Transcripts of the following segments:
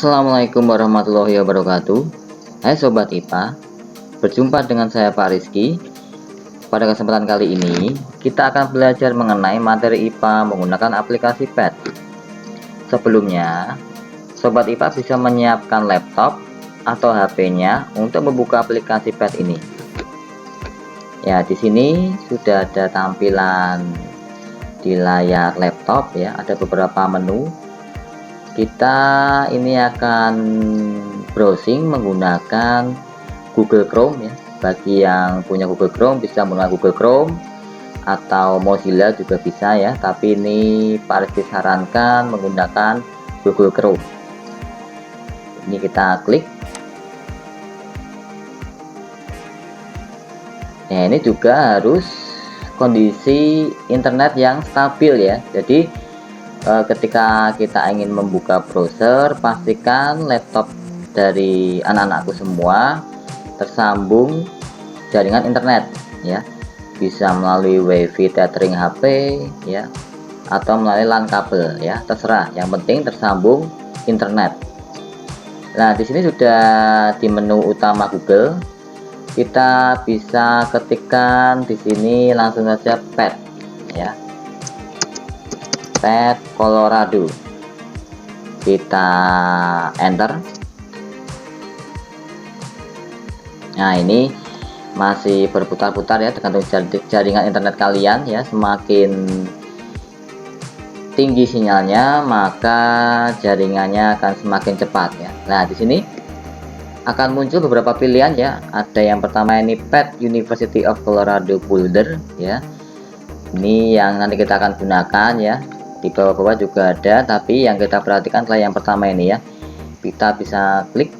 Assalamualaikum warahmatullahi wabarakatuh. Hai Sobat IPA, berjumpa dengan saya Pak Rizky. Pada kesempatan kali ini kita akan belajar mengenai materi IPA menggunakan aplikasi PET. Sebelumnya, Sobat IPA bisa menyiapkan laptop atau HP-nya untuk membuka aplikasi PET ini. Ya, di sini sudah ada tampilan di layar laptop ya, ada beberapa menu. Kita ini akan browsing menggunakan Google Chrome ya. Bagi yang punya Google Chrome bisa menggunakan Google Chrome atau Mozilla juga bisa ya, tapi ini Pak Rizky sarankan menggunakan Google Chrome. Ini kita klik. Nah, ini juga harus kondisi internet yang stabil ya. Jadi ketika kita ingin membuka browser, pastikan laptop dari anak-anakku semua tersambung jaringan internet ya, bisa melalui WiFi tethering HP ya, atau melalui LAN kabel ya, terserah, yang penting tersambung internet. Nah, di sini sudah di menu utama Google, kita bisa ketikkan di sini langsung saja PET ya, PET Colorado. Kita enter. Nah, ini masih berputar-putar ya, tergantung jaringan internet kalian ya. Semakin tinggi sinyalnya maka jaringannya akan semakin cepat ya. Nah, di sini akan muncul beberapa pilihan ya. Ada yang pertama ini PET University of Colorado Boulder ya. Ini yang nanti kita akan gunakan ya. Di bawah-bawah juga ada, tapi yang kita perhatikan adalah yang pertama ini ya. Kita bisa klik.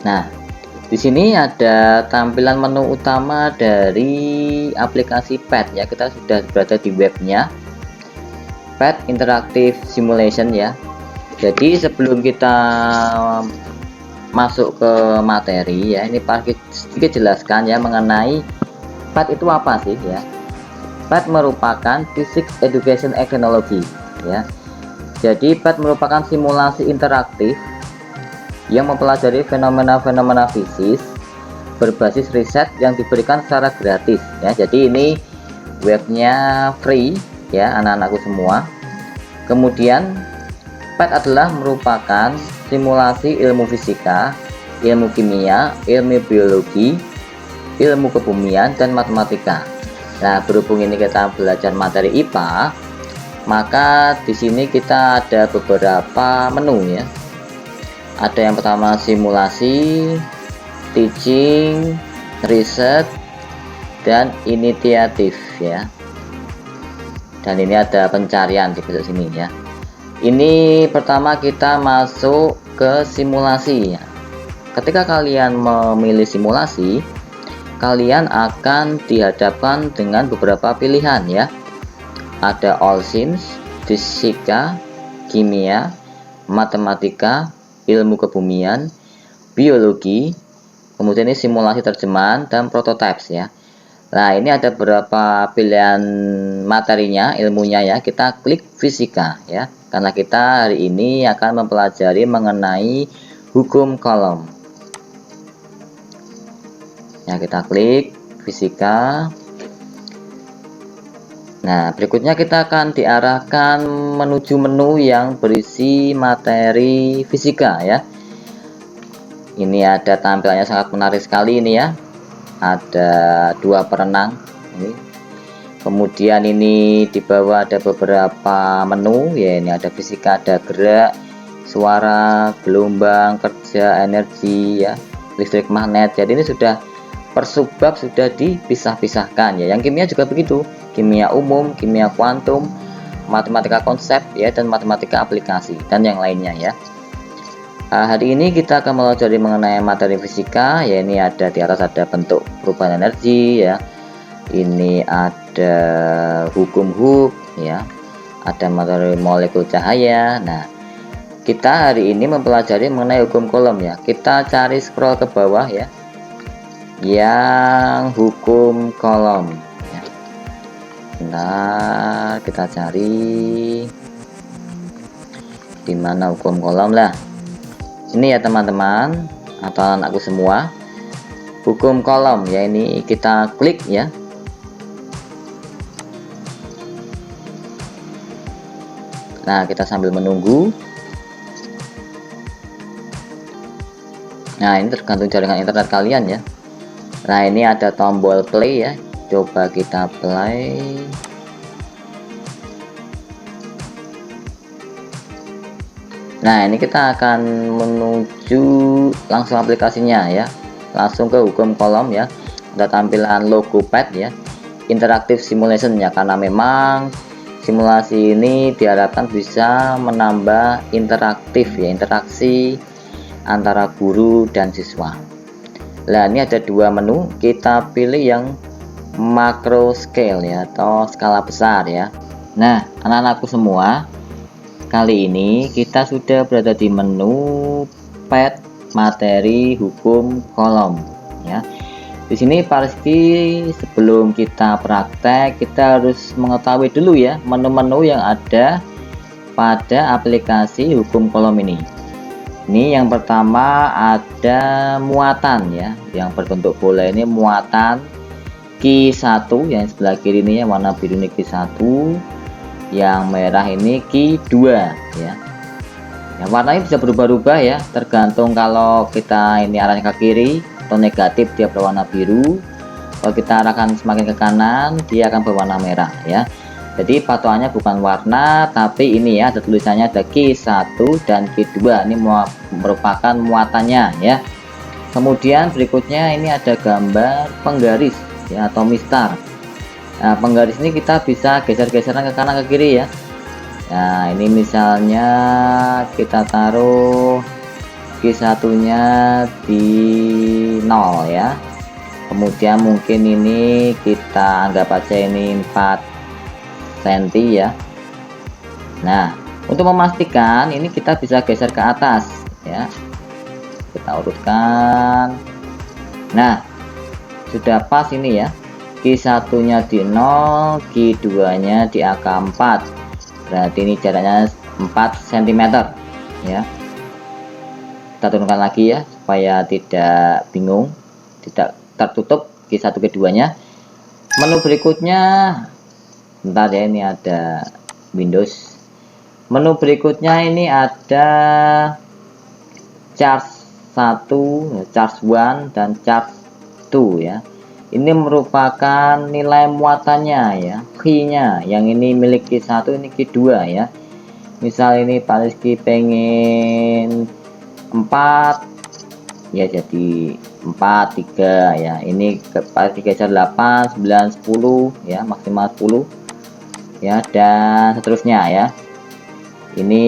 Nah, di sini ada tampilan menu utama dari aplikasi PET ya. Kita sudah berada di webnya, PET Interactive Simulation ya. Jadi sebelum kita masuk ke materi ya, ini Pak sedikit jelaskan ya mengenai PET itu apa sih ya. PET merupakan Physics Education Technology ya. Jadi PET merupakan simulasi interaktif yang mempelajari fenomena-fenomena fisik berbasis riset yang diberikan secara gratis ya. Jadi ini webnya free ya anak-anakku semua. Kemudian PET adalah merupakan simulasi ilmu fisika, ilmu kimia, ilmu biologi, ilmu kebumian, dan matematika. Nah, berhubung ini kita belajar materi IPA, maka di sini kita ada beberapa menu ya. Ada yang pertama simulasi, teaching, riset, dan inisiatif ya. Dan ini ada pencarian di sebelah sini ya. Ini pertama kita masuk ke simulasi ya. Ketika kalian memilih simulasi, kalian akan dihadapkan dengan beberapa pilihan ya. Ada all science, fisika, kimia, matematika, ilmu kebumian, biologi, kemudian ini simulasi terjemahan dan prototypes ya. Nah, ini ada beberapa pilihan materinya, ilmunya ya. Kita klik fisika ya, karena kita hari ini akan mempelajari mengenai hukum Coulomb. Ya, kita klik fisika. Nah, berikutnya kita akan diarahkan menuju menu yang berisi materi fisika ya. Ini ada tampilannya sangat menarik sekali ini ya. Ada dua perenang ini. Kemudian ini di bawah ada beberapa menu ya. Ini ada fisika, ada gerak, suara, gelombang, kerja, energi ya, listrik, magnet. Jadi ini sudah per subbab sudah dipisah-pisahkan ya. Yang kimia juga begitu, kimia umum, kimia kuantum, matematika konsep ya, dan matematika aplikasi dan yang lainnya ya. Hari ini kita akan mempelajari mengenai materi fisika ya. Ini ada di atas ada bentuk perubahan energi ya. Ini ada hukum Hooke ya. Ada materi molekul cahaya. Nah, kita hari ini mempelajari mengenai hukum Coulomb ya. Kita cari scroll ke bawah ya. Yang hukum Coulomb ya. Nah, kita cari di mana hukum kolom lah. Ini ya teman-teman atau anakku semua, hukum kolom ya, ini kita klik ya. Nah, kita sambil menunggu. Nah, ini tergantung jaringan internet kalian ya. Nah, ini ada tombol play ya, coba kita play. Nah, ini kita akan menuju langsung aplikasinya ya, langsung ke hukum kolom ya. Ada tampilan logo pad ya, interactive simulation ya, karena memang simulasi ini diharapkan bisa menambah interaktif ya, interaksi antara guru dan siswa. Nah, ini ada dua menu, kita pilih yang macro scale ya, atau skala besar ya. Nah, anak-anakku semua, kali ini kita sudah berada di menu pad materi hukum kolom ya. Di sini pasti sebelum kita praktek, kita harus mengetahui dulu ya menu-menu yang ada pada aplikasi hukum kolom ini. Ini yang pertama ada muatan ya, yang berbentuk bola ini muatan Q1, yang sebelah kiri ini ya, warna biru ini Q1, yang merah ini Q2 ya. Yang warnanya bisa berubah-ubah ya, tergantung kalau kita ini arahnya ke kiri atau negatif dia berwarna biru, kalau kita arahkan semakin ke kanan dia akan berwarna merah ya. Jadi patokannya bukan warna, tapi ini ya, ada tulisannya ada Q1 dan Q2, ini merupakan muatannya ya. Kemudian berikutnya ini ada gambar penggaris ya, atau mistar. Nah, penggaris ini kita bisa geser-geseran ke kanan ke kiri ya. Nah, ini misalnya kita taruh Q1 nya di 0 ya. Kemudian mungkin ini kita anggap aja ini 4 cm ya. Nah, untuk memastikan ini kita bisa geser ke atas ya, kita urutkan. Nah, sudah pas ini ya, Q1 nya di 0, Q2 nya di angka 4, berarti ini jaraknya 4 cm ya. Kita turunkan lagi ya supaya tidak bingung, tidak tertutup Q1 Q2 nya. Menu berikutnya, bentar ya, ini ada Windows. Menu berikutnya ini ada charge 1, charge 1 dan charge 2 ya. Ini merupakan nilai muatannya ya, Q-nya. Yang ini milik Q1, ini Q2 ya. Misal ini Pak Rizky pengen 4 ya, jadi 4, 3 ya. Ini Pak Rizky geser 8, 9, 10 ya, maksimal 10 ya, dan seterusnya ya. Ini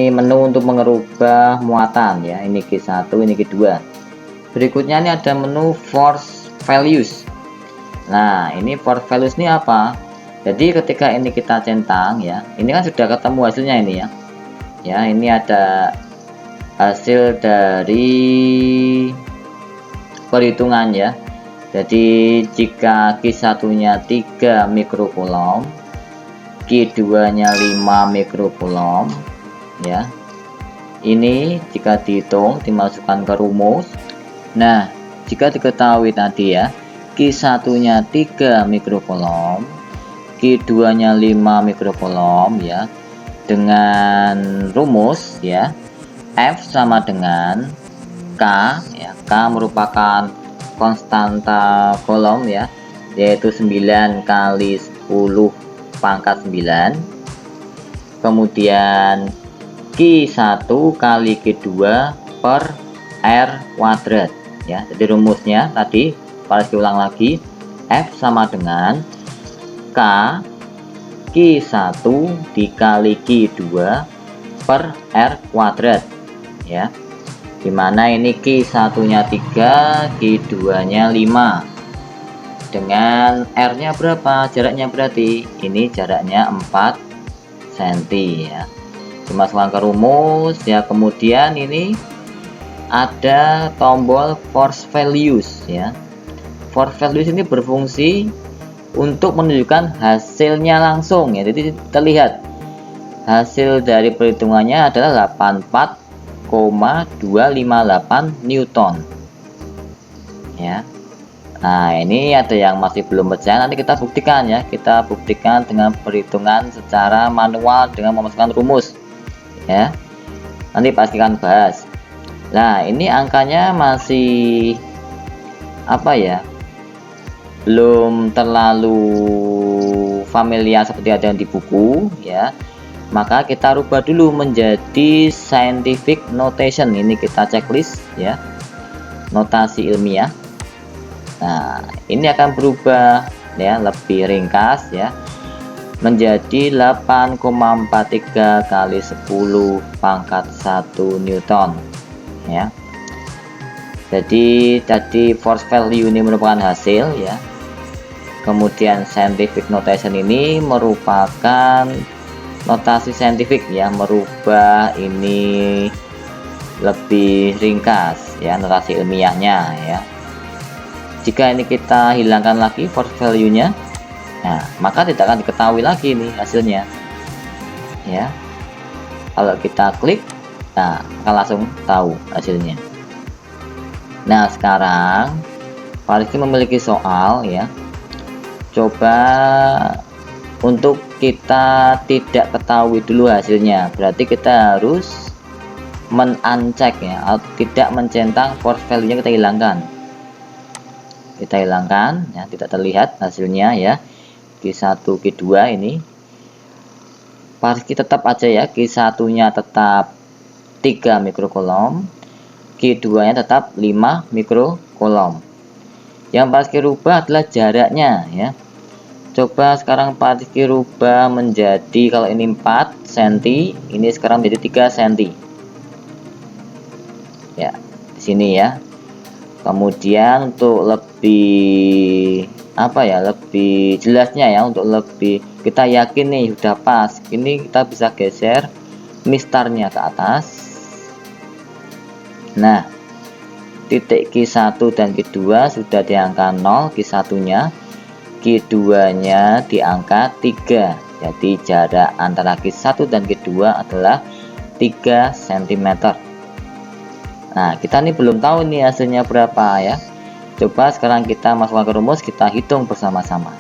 menu untuk mengubah muatan ya, ini Q1, ini Q2. Berikutnya ini ada menu force values. Nah, ini force values ini apa? Jadi ketika ini kita centang ya, ini kan sudah ketemu hasilnya ini ya. Ya, ini ada hasil dari perhitungan ya. Jadi jika Q1 nya 3 mikrocoulomb, Q2 nya 5 mikrocoulomb ya. Ini jika dihitung dimasukkan ke rumus. Nah, jika diketahui tadi ya, Q1 nya 3 mikrocoulomb, Q2 nya 5 mikrocoulomb ya, dengan rumus ya, F sama dengan K ya. K merupakan konstanta kolom ya, yaitu 9 kali 10 pangkat 9. Kemudian Q1 kali Q2 per R kuadrat ya. Jadi rumusnya tadi harus diulang lagi, F sama dengan K Q1 dikali Q2 per R kuadrat ya, dimana ini Q1 nya 3, Q2 nya 5, dengan R nya berapa, jaraknya berarti ini jaraknya 4 cm ya, dimasukkan ke rumus ya. Kemudian ini ada tombol force values ya. Force values ini berfungsi untuk menunjukkan hasilnya langsung ya. Jadi terlihat hasil dari perhitungannya adalah 84,258 Newton ya. Nah, ini ada yang masih belum percaya, nanti kita buktikan ya. Kita buktikan dengan perhitungan secara manual dengan memasukkan rumus ya. Nanti pasti akan bahas. Nah, ini angkanya masih apa ya, belum terlalu familiar seperti ada yang di buku ya. Maka kita rubah dulu menjadi scientific notation. Ini kita checklist ya, notasi ilmiah. Nah, ini akan berubah ya, lebih ringkas ya, menjadi 8,43 kali 10 pangkat 1 Newton ya. Jadi force value ini merupakan hasil ya. Kemudian scientific notation ini merupakan notasi saintifik ya, merubah ini lebih ringkas ya, notasi ilmiahnya ya. Jika ini kita hilangkan lagi force value nya, nah maka tidak akan diketahui lagi nih hasilnya ya. Kalau kita klik, nah akan langsung tahu hasilnya. Nah, sekarang Pak Rizky memiliki soal ya. Coba untuk kita tidak ketahui dulu hasilnya, berarti kita harus men-uncheck ya, atau tidak mencentang force value nya kita hilangkan. Kita hilangkan ya, tidak terlihat hasilnya ya. Q1 Q2 ini Pak Rizky tetap aja ya, Q1 nya tetap 3 mikrocoulomb, Q2 nya tetap 5 mikrocoulomb. Yang Pak Rizky rubah adalah jaraknya ya. Coba sekarang Pak Rizky rubah menjadi, kalau ini 4 cm, ini sekarang menjadi 3 cm ya, di sini ya. Kemudian untuk lebih apa ya, lebih jelasnya ya, untuk lebih kita yakin nih sudah pas, ini kita bisa geser mistarnya ke atas. Nah, titik Q1 dan Q2 sudah di angka 0, Q1 nya, Q2 nya di angka 3. Jadi jarak antara Q1 dan Q2 adalah 3 cm. Nah, kita nih belum tahu nih hasilnya berapa ya. Coba sekarang kita masukkan ke rumus, kita hitung bersama-sama.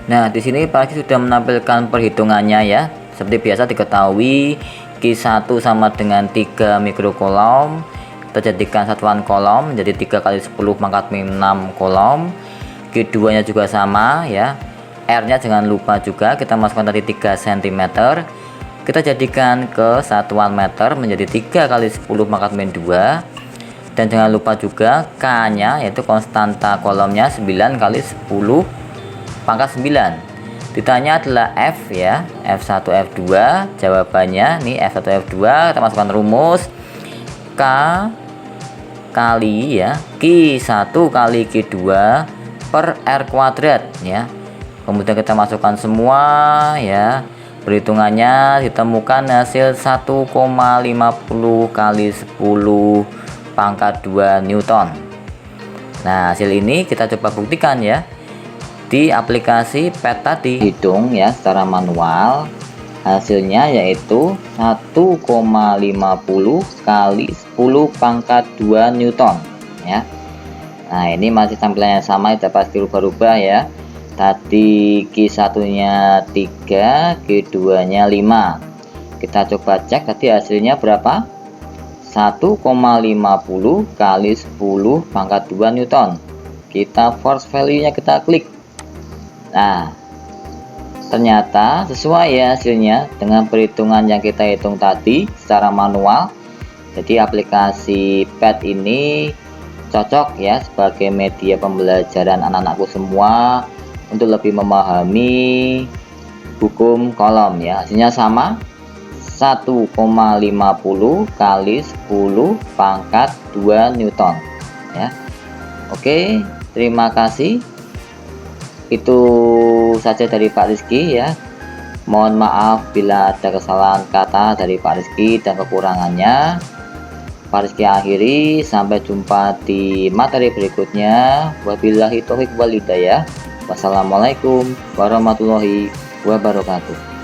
Nah, di sini Pak Rizky sudah menampilkan perhitungannya ya. Seperti biasa diketahui Q1 sama dengan 3 mikrocoulomb. Kita jadikan satuan coulomb menjadi 3 kali 10 pangkat 6 coulomb. Q2 nya juga sama ya. R nya jangan lupa juga kita masukkan tadi 3 cm. Kita jadikan ke satuan meter menjadi 3 kali 10 pangkat min 2. Dan jangan lupa juga K nya, yaitu konstanta kolomnya 9 kali 10 pangkat 9. Ditanya adalah F ya, F1 F2. Jawabannya nih F1 F2, kita masukkan rumus K kali ya, Q1 kali Q2 per R kuadrat ya. Kemudian kita masukkan semua ya. Perhitungannya ditemukan hasil 1,50 kali 10 pangkat 2 Newton. Nah, hasil ini kita coba buktikan ya di aplikasi PET tadi. Hitung ya secara manual, hasilnya yaitu 1,50 kali 10 pangkat 2 Newton ya. Nah, ini masih tampilannya sama, tidak pasti rubah-rubah ya. Tadi Q1 nya 3, Q2 nya 5. Kita coba cek tadi hasilnya berapa. 1,50 kali 10 pangkat 2 Newton. Kita force value nya kita klik. Nah, ternyata sesuai ya hasilnya dengan perhitungan yang kita hitung tadi secara manual. Jadi aplikasi PET ini cocok ya sebagai media pembelajaran anak-anakku semua untuk lebih memahami hukum kolom ya. Hasilnya sama, 1,50 kali 10 pangkat 2 Newton ya. Oke, terima kasih. Itu saja dari Pak Rizky ya. Mohon maaf bila ada kesalahan kata dari Pak Rizky dan kekurangannya. Pak Rizky akhiri, sampai jumpa di materi berikutnya. Wabillahi taufiq wal hidayah. Wassalamualaikum warahmatullahi wabarakatuh.